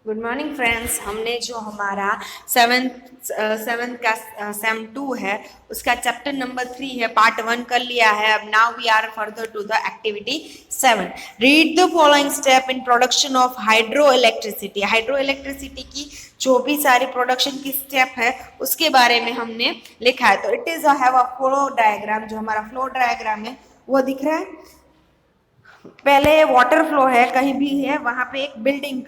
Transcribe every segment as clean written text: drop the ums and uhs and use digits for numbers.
Good morning friends. हमने जो हमारा सेवेंथ का सेम 2 है उसका चैप्टर नंबर 3 है पार्ट 1 कर लिया है। अब now we are further to the activity 7। Read the following step in production of hydro electricity. Hydro electricity की जो भी सारी प्रोडक्शन की स्टेप है उसके बारे में हमने लिखा है। तो it is have a flow diagram. जो हमारा फ्लो डायग्राम है वो दिख रहा है। पहले वाटर फ्लो है, कहीं भी है वहां पे एक बिल्डिंग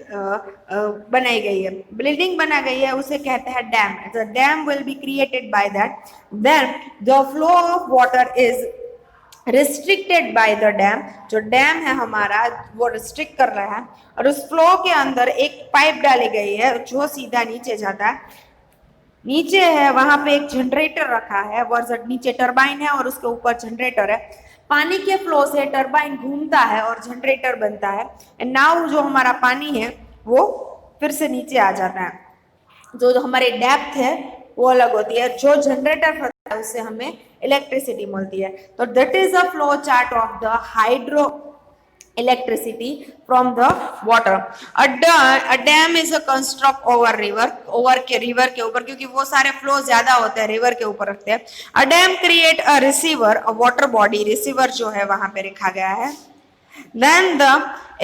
बनाई गई है, बिल्डिंग बना गई है, उसे कहते हैं dam. The dam will be created by that. Then the flow of water is restricted by the dam. जो डैम है हमारा वो रिस्ट्रिक्ट कर रहा है और उस फ्लो के अंदर एक पाइप डाली गई है जो सीधा नीचे जाता है। नीचे है वहां पे एक जनरेटर रखा है, वर्जट नीचे टरबाइन है और उसके ऊपर जनरेटर है। पानी के फ्लो से टरबाइन घूमता है और जनरेटर बनता है। एंड नाउ जो हमारा पानी है वो फिर से नीचे आ जाता है। जो हमारी डेप्थ है वो अलग होती है। जो जनरेटर होता है उससे हमें इलेक्ट्रिसिटी मिलती है। तो that is a flow chart of the hydro electricity from the water. A dam is a construct over river, over के river के ऊपर, क्योंकि वो सारे flow ज्यादा होते हैं river के ऊपर रखते हैं। A dam create a receiver, a water body, receiver जो है वहां पे लिखा गया है। Then the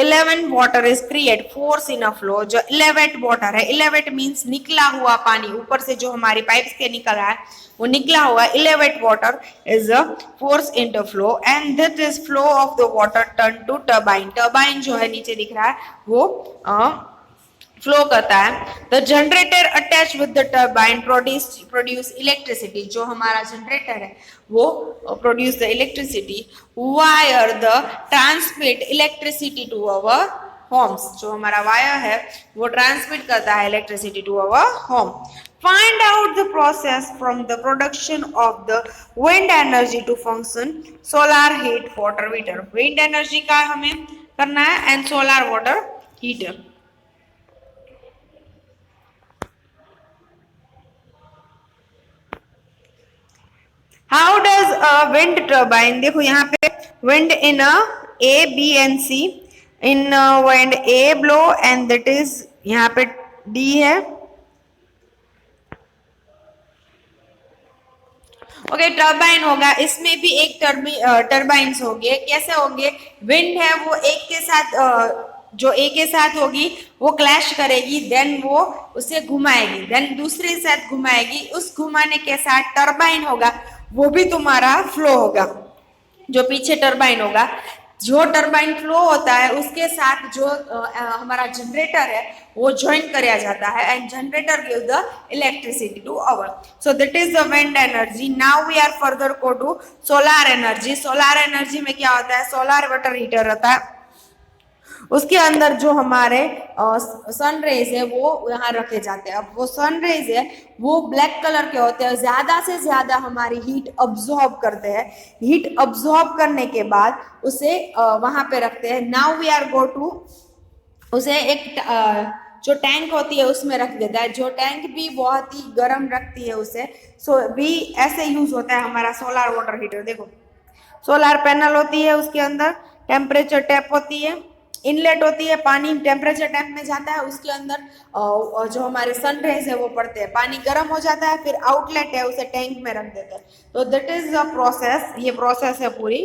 elevate water is create force in a flow। जो elevate water है, elevate means निकला हुआ पानी, ऊपर से जो हमारी पाइप्स के निकल रहा है वो निकला हुआ। elevate water is a force into flow and that is flow of the water turn to turbine। turbine जो है नीचे दिख रहा है वो फ्लो करता है। The generator attach with the turbine produce electricity. जो हमारा जनरेटर है वो produce the electricity. Wire the transmit electricity to our homes. जो हमारा वायर है वो ट्रांसमिट करता है electricity to our home. Find out the process from the production of the wind energy to function solar heat water heater। wind energy का हमें करना है and solar water heater. How does a wind turbine. देखो यहाँ पे wind in A B and C. In wind A blow and that is यहाँ पे D है। ओके टर्बाइन होगा, इसमें भी एक टर्बाइंस होंगे। कैसे होंगे? विंड है वो एक के साथ जो एक के साथ होगी वो क्लैश करेगी, देन वो उसे घुमाएगी, देन दूसरे साथ घुमाएगी। उस घुमाने के साथ टर्बाइन होगा, वो भी तुम्हारा फ्लो होगा। जो पीछे टर्बाइन होगा, जो टर्बाइन फ्लो होता है उसके साथ जो हमारा जनरेटर है वो ज्वाइन कराया जाता है and generator give the electricity to our. So that is the wind energy. Now we are further go to solar energy. Solar energy में क्या होता है? सोलर वाटर हीटर रहता है, उसके अंदर जो हमारे सन रेज है वो यहाँ रखे जाते हैं। अब वो सन रेज है वो ब्लैक कलर के होते हैं, ज्यादा से ज्यादा हमारी हीट अब्सॉर्ब करते हैं। हीट अब्सॉर्ब करने के बाद उसे वहां पे रखते हैं। Now we are go to उसे एक जो टैंक होती है उसमें रख देता है। जो टैंक भी बहुत ही गर्म रखती है उसे। सो भी ऐसे यूज होता है हमारा सोलर वाटर हीटर। देखो सोलर पैनल होती है, उसके अंदर टेम्परेचर टैप होती है, इनलेट होती है, पानी टेम्परेचर टैप में जाता है, उसके अंदर जो हमारे सन रेज है वो पड़ते हैं, पानी गर्म हो जाता है, फिर आउटलेट है उसे टैंक में रख देते हैं। तो दैट इज द प्रोसेस, ये प्रोसेस है पूरी।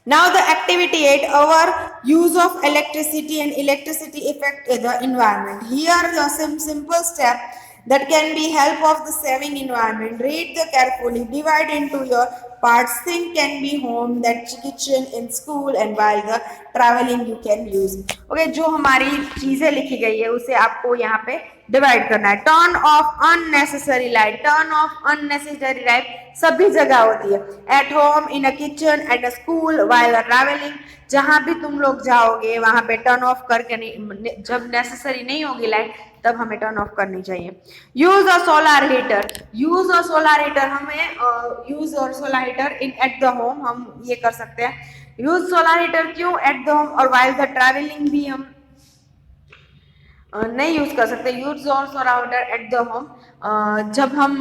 Now the activity 8, our use of electricity and electricity affect the environment. Here are some simple steps that can be help of the saving environment. Read the carefully, divide into your parts. Think can be home, that kitchen, in school, and while the traveling you can use. Okay, जो हमारी चीजें लिखी गई है उसे आपको यहाँ पे डिवाइड करना है। Turn off unnecessary light. Turn off unnecessary light सभी जगह होती है, at home, in a kitchen, at a school, while travelling. जहां भी तुम लोग जाओगे वहां पे टर्न ऑफ करके नहीं, जब नेसेसरी नहीं होगी लाइट तब हमें टर्न ऑफ करनी चाहिए। Use a solar heater. Use a solar heater, हमें यूज और solar heater in at the home हम ये कर सकते हैं। यूज सोलर हीटर क्यों? एट द होम और वाइल द ट्रैवलिंग भी हम नहीं यूज कर सकते। Use source router at the home, जब हम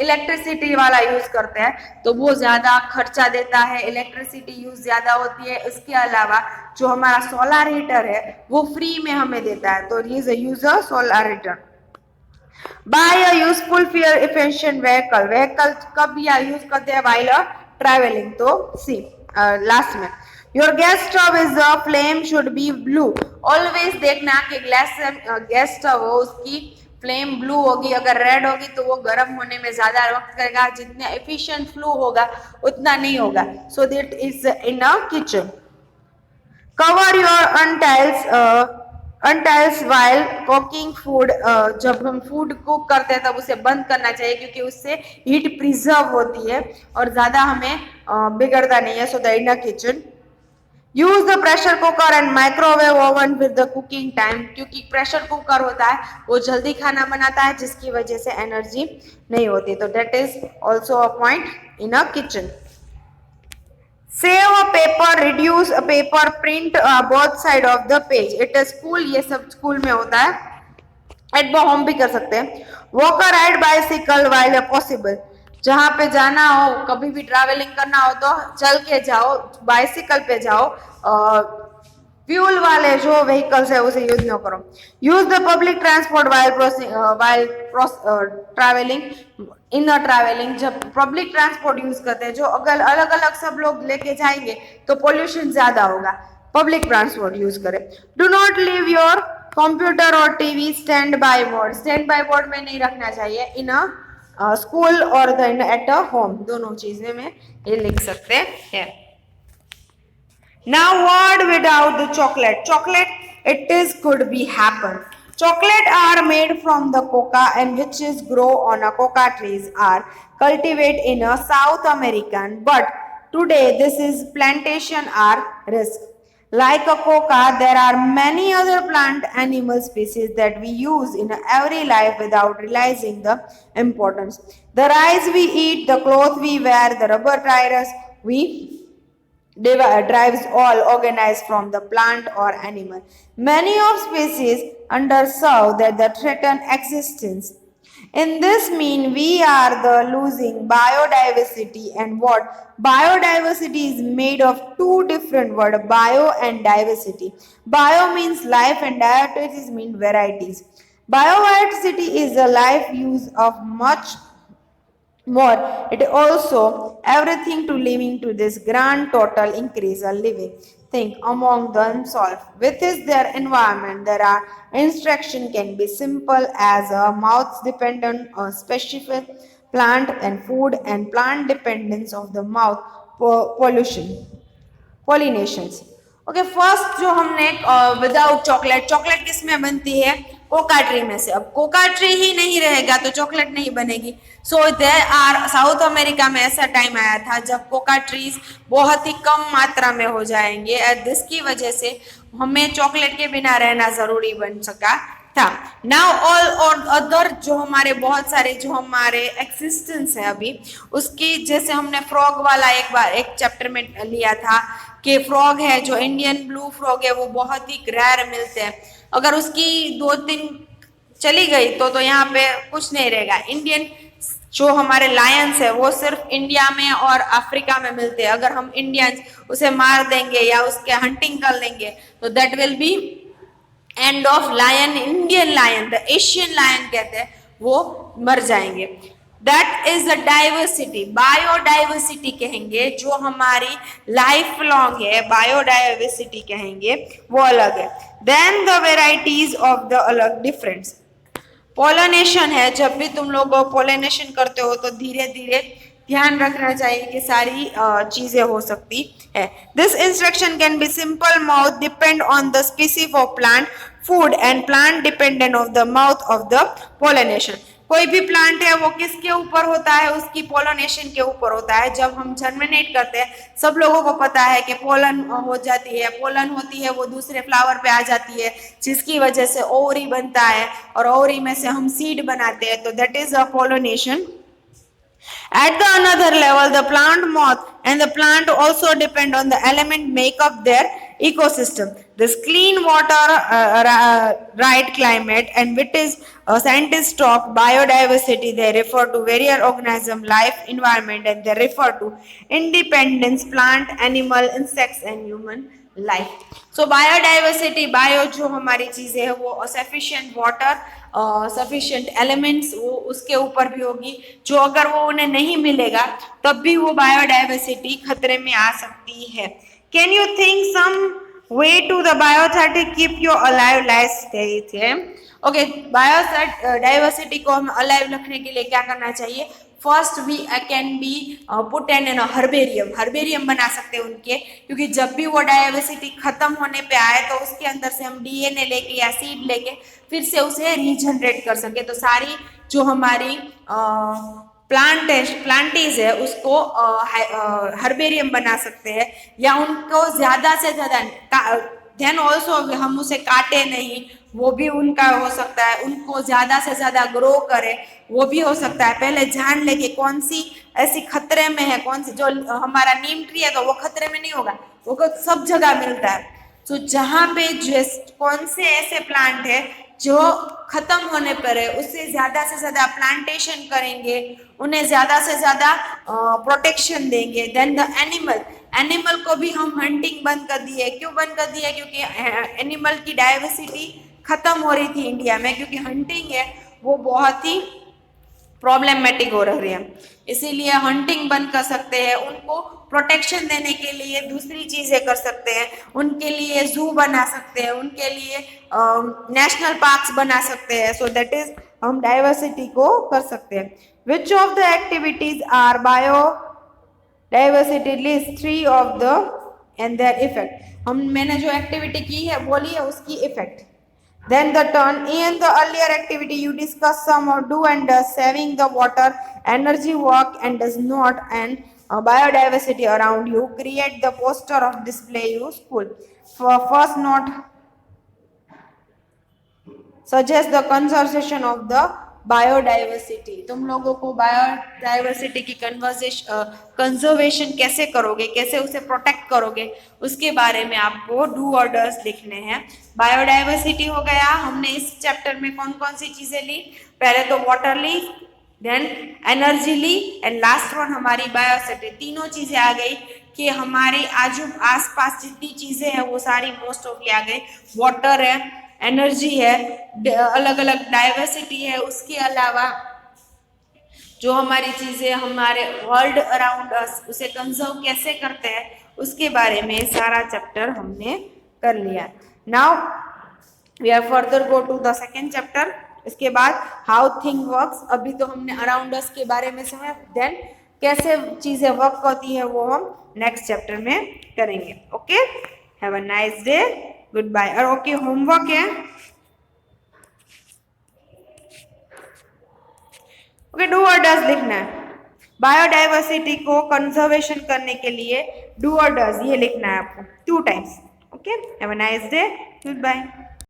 इलेक्ट्रिसिटी वाला यूज करते हैं तो वो ज्यादा खर्चा देता है, इलेक्ट्रिसिटी यूज ज्यादा होती है। इसके अलावा जो हमारा सोलर हीटर है वो फ्री में हमें देता है, तो use a solar heater. Buy a useful fuel efficient vehicle, vehicle कब या यूज करते हैं, वाइल ट्रैवलिंग। तो सी लास्ट में your gas stove is a flame should be blue, always देखना कि गैस स्टव हो उसकी फ्लेम ब्लू होगी, अगर रेड होगी तो वो गर्म होने में ज्यादा वक्त करेगा, जितना एफिशिएंट फ्लो होगा उतना नहीं होगा। So that is in a kitchen. Cover your utensils while cooking food, जब हम फूड कुक करते हैं तब उसे बंद करना चाहिए, क्योंकि उससे हीट प्रिजर्व होती है और ज्यादा हमें बिगड़ता नहीं है। So the in a kitchen use the pressure cooker and microwave oven with the cooking time, क्योंकि प्रेशर कुकर होता है वो जल्दी खाना बनाता है जिसकी वजह से एनर्जी नहीं होती। तो that is also a point in a kitchen. Save a paper, reduce a paper, print both side of the page. It is school, ये सब स्कूल में होता है, एट होम भी कर सकते हैं। Walk ride bicycle while possible, जहां पे जाना हो, कभी भी ट्रैवलिंग करना हो तो चल के जाओ, बाइसिकल पे जाओ, फ्यूल वाले जो व्हीकल्स है उसे यूज न करो। Use the public transport while travelling in a travelling, जब पब्लिक ट्रांसपोर्ट यूज करते हैं जो अगर अलग अलग सब लोग लेके जाएंगे तो पोल्यूशन ज्यादा होगा, पब्लिक ट्रांसपोर्ट यूज करें। Do not leave your computer और TV stand by board, stand by board में नहीं रखना चाहिए इन अ स्कूल और द एट अ होम, दोनों चीजें में ये लिख सकते हैं। Now word without the chocolate. Chocolate, it is could be happen. Chocolate are made from the coca and which is grow on a coca trees are cultivate in a South American, but today this is plantation are risk. Like a coca, there are many other plant animal species that we use in every life without realizing the importance. The rice we eat, the cloth we wear, the rubber tires we drives all organized from the plant or animal. Many of species underserved that the threaten existence. In this mean we are the losing biodiversity, and what biodiversity is made of two different words, bio and diversity. Bio means life and diversity mean varieties. Biodiversity is the life use of much more. It also everything to living to this grand total increase a living thing among themselves. With this their environment, there are instruction can be simple as a mouth dependent on specific plant and food and plant dependence of the mouth pollution. Pollinations. Okay, first जो हमने without chocolate, chocolate किस में बनती है, Coca tree में से। अब Coca tree ही नहीं रहेगा तो चॉकलेट नहीं बनेगी। So there are, South America में ऐसा टाइम आया था जब कोका ट्रीज बहुत ही कम मात्रा में हो जाएंगे, जिसकी वजह से हमें चॉकलेट के बिना रहना जरूरी बन सका था। नाउ ऑल और अदर जो हमारे बहुत सारे जो हमारे एक्सिस्टेंस है अभी, उसकी जैसे हमने फ्रॉग वाला एक बार एक चैप्टर में लिया था कि फ्रॉग है जो इंडियन ब्लू फ्रॉग है वो बहुत ही रेयर मिलते हैं, अगर उसकी 2-3 चली गई तो यहाँ पे कुछ नहीं रहेगा। इंडियन जो हमारे लायंस है वो सिर्फ इंडिया में और अफ्रीका में मिलते हैं, अगर हम इंडियंस उसे मार देंगे या उसके हंटिंग कर लेंगे तो that will be end of lion. Indian lion, the Asian lion कहते हैं, वो मर जाएंगे। That is the diversity, biodiversity कहेंगे, जो हमारी लाइफ लॉन्ग है, बायोडाइवर्सिटी कहेंगे, वो अलग है। Then the varieties of the अलग डिफरेंस। पोलिनेशन है, जब भी तुम लोग पोलिनेशन करते हो तो धीरे धीरे ध्यान रखना चाहिए कि सारी चीजें हो सकती है। This instruction can be simple mouth depend on the species of plant food and plant dependent of the mouth of the pollination. कोई भी प्लांट है वो किसके ऊपर होता है, उसकी पोलिनेशन के ऊपर होता है। जब हम जर्मिनेट करते हैं, सब लोगों को पता है कि पोलन हो जाती है, पोलन होती है वो दूसरे फ्लावर पे आ जाती है, जिसकी वजह से ओवरी बनता है और ओवरी में से हम सीड बनाते हैं, तो that is a pollination. At the another level, the plant moth and the plant also depend on the element make up their ecosystem. This clean water, right climate, and which is scientists talk biodiversity. They refer to various organism, life, environment, and they refer to independence, plant, animal, insects, and human life. So biodiversity, bio जो हमारी चीजें है वो sufficient water, sufficient elements वो उसके ऊपर भी होगी, जो अगर वो उन्हें नहीं मिलेगा तब भी वो biodiversity खतरे में आ सकती है. Can you think some way to the biodiversity keep you alive? Let's say it. Okay, biodiversity को हम alive रखने के लिए क्या करना चाहिए? First we can be put an herbarium बना सकते हैं उनके, क्योंकि जब भी वो डाइवर्सिटी खत्म होने पे आए तो उसके अंदर से हम डीएनए लेके या सीड लेके फिर से उसे रीजनरेट कर सके. तो सारी जो हमारी प्लांटेज है उसको हर्बेरियम बना सकते हैं, या उनको ज्यादा से ज्यादा देन ऑल्सो हम उसे काटे नहीं, वो भी उनका हो सकता है. उनको ज्यादा से ज्यादा ग्रो करे वो भी हो सकता है. पहले जान ले कि कौन सी ऐसी खतरे में है, कौन सी, जो हमारा नीम ट्री है तो वो खतरे में नहीं होगा, वो सब जगह मिलता है. तो जहाँ पे कौन से ऐसे प्लांट है जो खत्म होने पर है उससे ज्यादा से ज्यादा प्लांटेशन करेंगे, उन्हें ज्यादा से ज्यादा प्रोटेक्शन देंगे. देन द एनिमल को भी हम हंटिंग बंद कर दिए. क्यों बंद कर दिया? क्योंकि एनिमल की डाइवर्सिटी खत्म हो रही थी इंडिया में, क्योंकि हंटिंग है वो बहुत ही प्रॉब्लमेटिक हो रही है, इसीलिए हंटिंग बंद कर सकते हैं. उनको प्रोटेक्शन देने के लिए दूसरी चीजें कर सकते हैं, उनके लिए जू बना सकते हैं, उनके लिए नेशनल पार्क्स बना सकते हैं. सो दैट इज हम डाइवर्सिटी को कर सकते हैं. Which of the activities are bio diversity list 3 of the and their effect. मैंने जो एक्टिविटी की है बोली है उसकी effect. Then the turn. In the earlier activity you discuss some or do and does saving the water, energy, work and does not, and biodiversity around you. Create the poster of display you school. For first note, suggest the conservation of the biodiversity. तुम लोगों को biodiversity की conservation कैसे करोगे, कैसे उसे protect करोगे, उसके बारे में आपको डू और डज लिखने हैं. बायोडाइवर्सिटी हो गया. हमने इस चैप्टर में कौन कौन सी चीजें ली? पहले तो वाटर ली, देन एनर्जी ली, एंड लास्ट वन हमारी बायोसिटी. तीनों चीजें आ गई कि हमारे आसपास जितनी चीजें हैं वो सारी मोस्ट ऑफ आ गई. वाटर है, एनर्जी है, अलग अलग डाइवर्सिटी है, उसके अलावा जो हमारी चीजें हमारे वर्ल्ड अराउंड अस उसे कंजर्व कैसे करते हैं उसके बारे में सारा चैप्टर हमने कर लिया. Now we are further go to the second chapter. इसके बाद हाउ थिंग वर्क्स. अभी तो हमने अराउंड अस के बारे में समझा, देन कैसे चीजें वर्क होती है वो हम नेक्स्ट चैप्टर में करेंगे. Okay, have a nice day, good bye. और ओके, होमवर्क है. ओके, डू और डज लिखना है. बायोडाइवर्सिटी को कंजर्वेशन करने के लिए डू और डज ये लिखना है आपको 2 times. Okay, have a nice day, good bye.